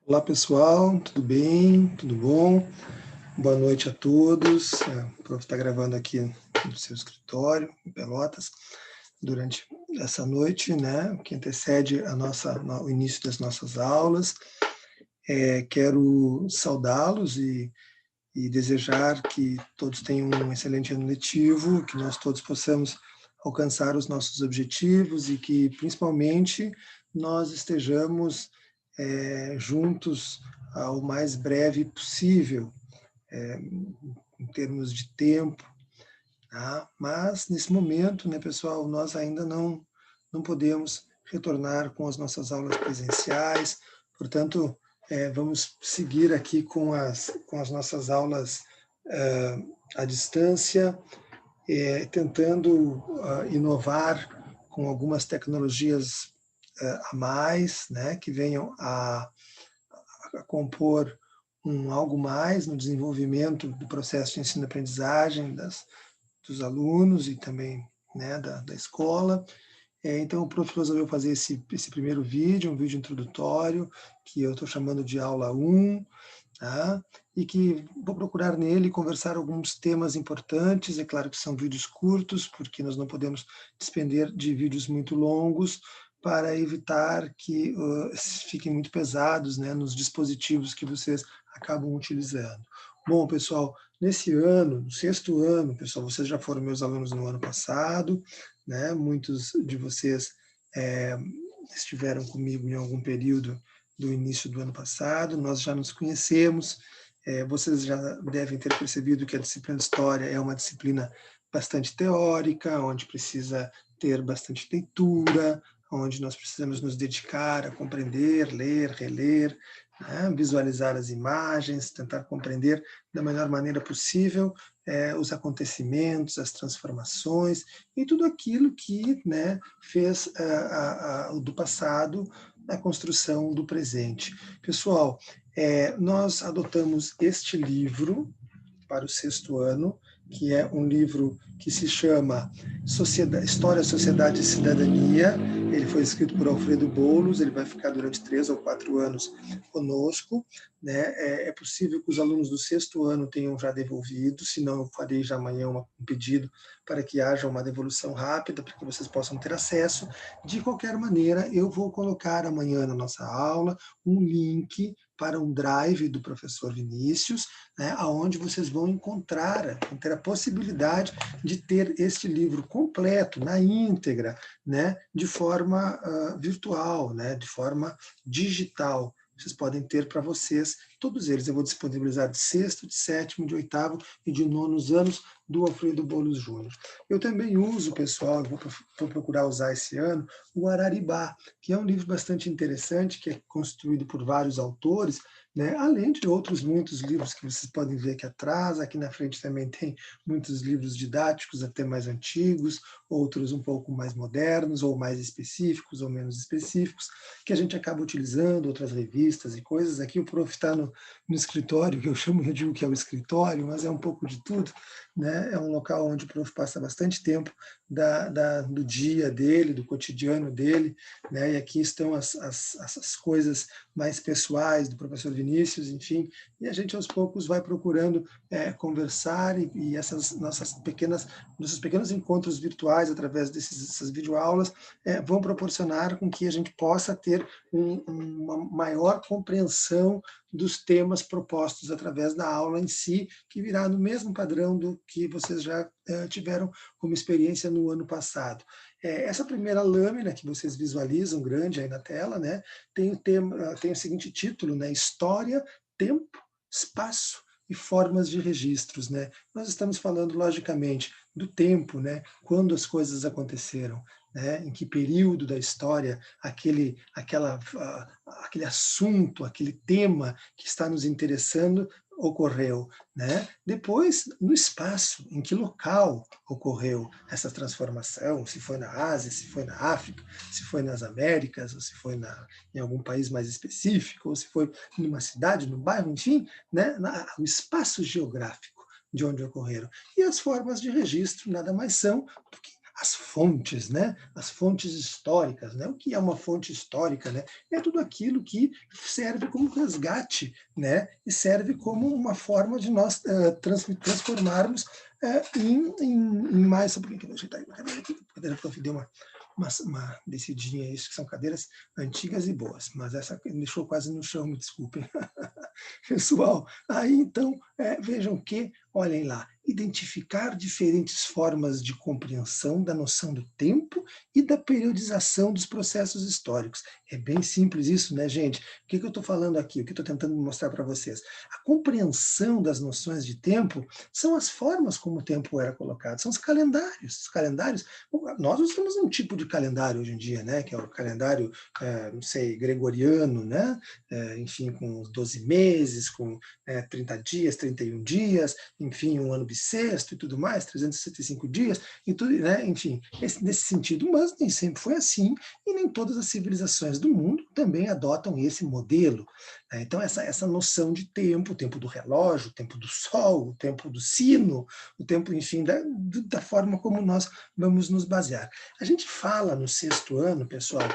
Olá pessoal, tudo bem? Tudo bom? Boa noite a todos. O prof está gravando aqui no seu escritório, em Pelotas, durante essa noite, né, que antecede o início das nossas aulas. Quero saudá-los e desejar que todos tenham um excelente ano letivo, que nós todos possamos alcançar os nossos objetivos e que, principalmente, nós estejamos juntos ao mais breve possível, em termos de tempo, tá? Mas, nesse momento, né, pessoal, nós ainda não podemos retornar com as nossas aulas presenciais, portanto, vamos seguir aqui com as nossas aulas à distância, tentando inovar com algumas tecnologias a mais, né, que venham a compor algo mais no desenvolvimento do processo de ensino-aprendizagem dos alunos e também, né, da escola. Então, o professor resolveu fazer esse primeiro vídeo, um vídeo introdutório, que eu estou chamando de aula 1, tá? E que vou procurar nele conversar alguns temas importantes. É claro que são vídeos curtos, porque nós não podemos despender de vídeos muito longos, para evitar que fiquem muito pesados, né, nos dispositivos que vocês acabam utilizando. Bom, pessoal, nesse ano, no 6º ano, pessoal, vocês já foram meus alunos no ano passado, né? Muitos de vocês estiveram comigo em algum período do início do ano passado, nós já nos conhecemos, vocês já devem ter percebido que a disciplina de História é uma disciplina bastante teórica, onde precisa ter bastante leitura, onde nós precisamos nos dedicar a compreender, ler, reler, né, visualizar as imagens, tentar compreender da melhor maneira possível os acontecimentos, as transformações e tudo aquilo que, né, fez do passado a construção do presente. Pessoal, nós adotamos este livro para o 6º ano, que é um livro que se chama História, Sociedade e Cidadania. Ele foi escrito por Alfredo Boulos, ele vai ficar durante 3 ou 4 anos conosco, né? É possível que os alunos do 6º ano tenham já devolvido, senão eu farei já amanhã um pedido para que haja uma devolução rápida, para que vocês possam ter acesso. De qualquer maneira, eu vou colocar amanhã na nossa aula um link para um drive do professor Vinícius, né, onde vocês vão ter a possibilidade de ter este livro completo, na íntegra, né, de forma virtual, né, de forma digital. Vocês podem ter para vocês, todos eles. Eu vou disponibilizar de 6º, de 7º, de 8º e de 9º anos do Alfredo Boulos Júnior. Eu também uso, pessoal, vou procurar usar esse ano, o Araribá, que é um livro bastante interessante, que é construído por vários autores, né? Além de outros muitos livros que vocês podem ver aqui atrás. Aqui na frente também tem muitos livros didáticos, até mais antigos, outros um pouco mais modernos, ou mais específicos, ou menos específicos, que a gente acaba utilizando, outras revistas e coisas. Aqui o prof está no escritório, que eu digo que é o escritório, mas é um pouco de tudo, né? É um local onde o prof passa bastante tempo do dia dele, do cotidiano dele, né? E aqui estão as coisas mais pessoais do professor Vinícius, enfim, e a gente aos poucos vai procurando conversar e nossos pequenos encontros virtuais através dessas videoaulas vão proporcionar com que a gente possa ter uma maior compreensão dos temas propostos através da aula em si, que virá no mesmo padrão do que vocês já tiveram como experiência no ano passado. Essa primeira lâmina que vocês visualizam, grande aí na tela, né, tem o seguinte título, né, História, Tempo, Espaço e Formas de Registros, né? Nós estamos falando, logicamente, do tempo, né, quando as coisas aconteceram, né, em que período da história aquele assunto, aquele tema que está nos interessando ocorreu, né? Depois, no espaço, em que local ocorreu essa transformação, se foi na Ásia, se foi na África, se foi nas Américas, ou se foi em algum país mais específico, ou se foi numa cidade, num bairro, enfim, né? O espaço geográfico de onde ocorreram. E as formas de registro nada mais são do que as fontes, né? As fontes históricas, né? O que é uma fonte histórica, né? É tudo aquilo que serve como resgate, né? E serve como uma forma de nós transformarmos em mais... Só um pouquinho que eu vou ajeitar a cadeira aqui, a cadeira que deu uma descidinha, isso que são cadeiras antigas e boas, mas essa me deixou quase no chão, me desculpem. Pessoal, aí então, vejam que, olhem lá, identificar diferentes formas de compreensão da noção do tempo e da periodização dos processos históricos. É bem simples isso, né, gente? O que eu estou falando aqui? O que eu estou tentando mostrar para vocês? A compreensão das noções de tempo são as formas como o tempo era colocado, são os calendários. Os calendários, nós usamos um tipo de calendário hoje em dia, né, que é o calendário, não sei, gregoriano, né, enfim, com 12 meses, com 30 dias, 31 dias, enfim, um ano bissexto e tudo mais, 365 dias, e tudo, né? Enfim, nesse sentido, mas nem sempre foi assim, e nem todas as civilizações do mundo também adotam esse modelo. Né? Então, essa noção de tempo, o tempo do relógio, o tempo do sol, o tempo do sino, o tempo, enfim, da forma como nós vamos nos basear. A gente fala no sexto ano, pessoal,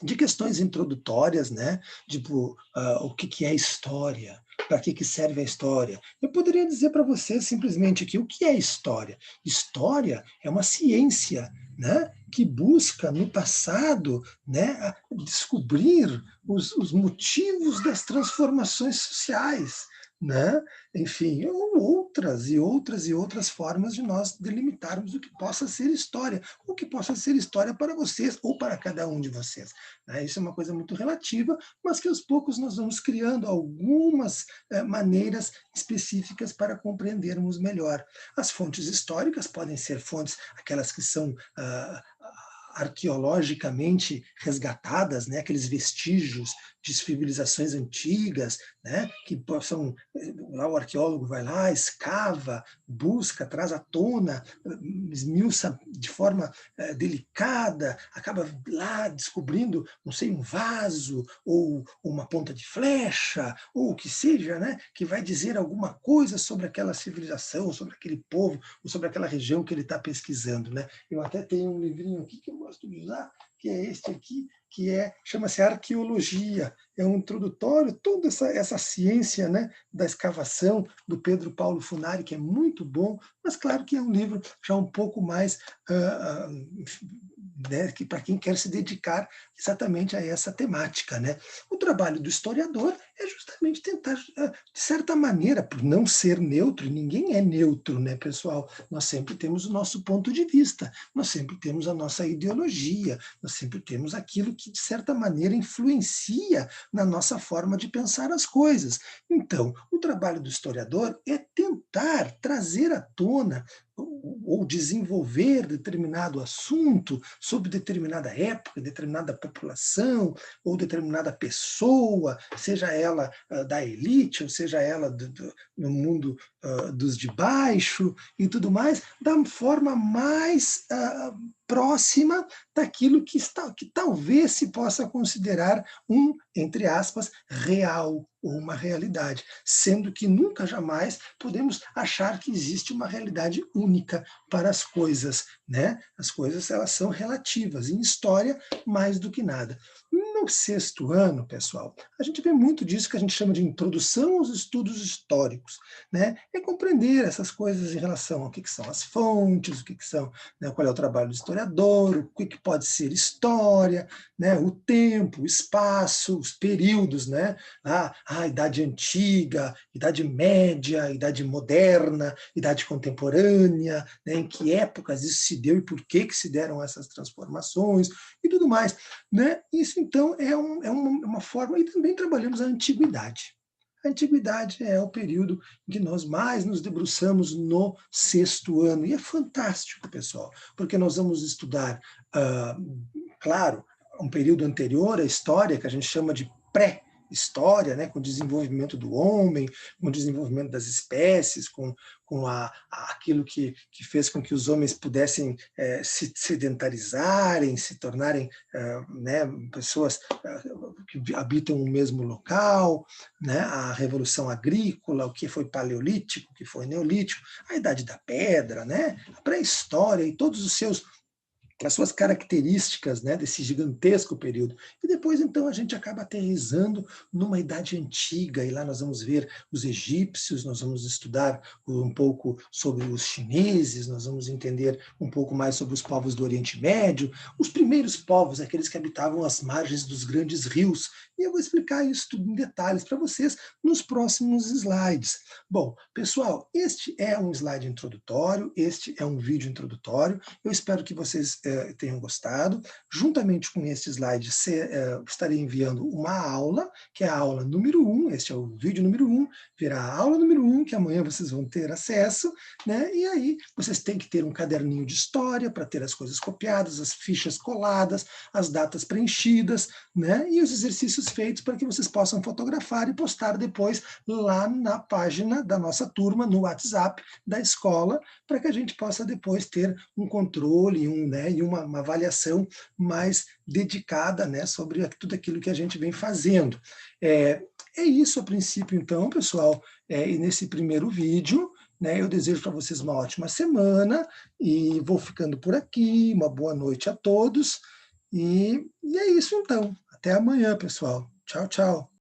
de questões introdutórias, né? Tipo, o que é história? Para que serve a história? Eu poderia dizer para você simplesmente aqui o que é história. História é uma ciência, né? Que busca no passado, né, descobrir os motivos das transformações sociais, né? Enfim, ou outras e outras e outras formas de nós delimitarmos o que possa ser história, o que possa ser história para vocês ou para cada um de vocês. Né? Isso é uma coisa muito relativa, mas que aos poucos nós vamos criando algumas maneiras específicas para compreendermos melhor. As fontes históricas podem ser fontes, aquelas que são arqueologicamente resgatadas, né, aqueles vestígios de civilizações antigas, né, que possam, lá o arqueólogo vai lá, escava, busca, traz à tona, esmiuça de forma delicada, acaba lá descobrindo, não sei, um vaso, ou uma ponta de flecha, ou o que seja, né, que vai dizer alguma coisa sobre aquela civilização, sobre aquele povo, ou sobre aquela região que ele está pesquisando. Né? Eu até tenho um livrinho aqui que eu gosto de usar, que é este aqui, que chama-se Arqueologia, é um introdutório, toda essa ciência, né, da escavação, do Pedro Paulo Funari, que é muito bom, mas claro que é um livro já um pouco mais, né, que para quem quer se dedicar exatamente a essa temática. Né? O trabalho do historiador é justamente tentar, de certa maneira, por não ser neutro, e ninguém é neutro, né, pessoal? Nós sempre temos o nosso ponto de vista, nós sempre temos a nossa ideologia, nós sempre temos aquilo que, de certa maneira, influencia na nossa forma de pensar as coisas. Então, o trabalho do historiador é tentar trazer à tona ou desenvolver determinado assunto sobre determinada época, determinada população ou determinada pessoa, seja ela da elite ou seja ela no mundo dos de baixo e tudo mais, da forma mais próxima daquilo que talvez se possa considerar entre aspas, real ou uma realidade, sendo que nunca jamais podemos achar que existe uma realidade única para as coisas, né? As coisas elas são relativas, em história mais do que nada. No sexto ano, pessoal, a gente vê muito disso que a gente chama de introdução aos estudos históricos, né? É compreender essas coisas em relação ao que são as fontes, o que são, né, qual é o trabalho do historiador, o que pode ser história, né, o tempo, o espaço, os períodos, né? A Idade Antiga, Idade Média, Idade Moderna, Idade Contemporânea, né, em que épocas isso se deu e por que se deram essas transformações e tudo mais. Né? Isso, então, é uma forma, e também trabalhamos a antiguidade. A antiguidade é o período em que nós mais nos debruçamos no sexto ano, e é fantástico, pessoal, porque nós vamos estudar, claro, um período anterior à história, que a gente chama de pré-história, né, com o desenvolvimento do homem, com o desenvolvimento das espécies, com aquilo que fez com que os homens pudessem se sedentarizarem, se tornarem né, pessoas que habitam o mesmo local, né, a revolução agrícola, o que foi paleolítico, o que foi neolítico, a idade da pedra, né, a pré-história e todos os seus as suas características, né, desse gigantesco período. E depois, então, a gente acaba aterrissando numa idade antiga, e lá nós vamos ver os egípcios, nós vamos estudar um pouco sobre os chineses, nós vamos entender um pouco mais sobre os povos do Oriente Médio, os primeiros povos, aqueles que habitavam as margens dos grandes rios, e eu vou explicar isso tudo em detalhes para vocês nos próximos slides. Bom, pessoal, este é um slide introdutório, este é um vídeo introdutório, eu espero que vocês tenham gostado. Juntamente com este slide, estarei enviando uma aula, que é a aula número 1, este é o vídeo número 1, virá a aula número 1, que amanhã vocês vão ter acesso, né? E aí vocês têm que ter um caderninho de história para ter as coisas copiadas, as fichas coladas, as datas preenchidas, né? E os exercícios feitos para que vocês possam fotografar e postar depois lá na página da nossa turma, no WhatsApp da escola, para que a gente possa depois ter um controle e uma avaliação mais dedicada, né, sobre tudo aquilo que a gente vem fazendo. É isso a princípio, então, pessoal, e nesse primeiro vídeo, né, eu desejo para vocês uma ótima semana e vou ficando por aqui. Uma boa noite a todos e é isso, então. Até amanhã, pessoal. Tchau, tchau.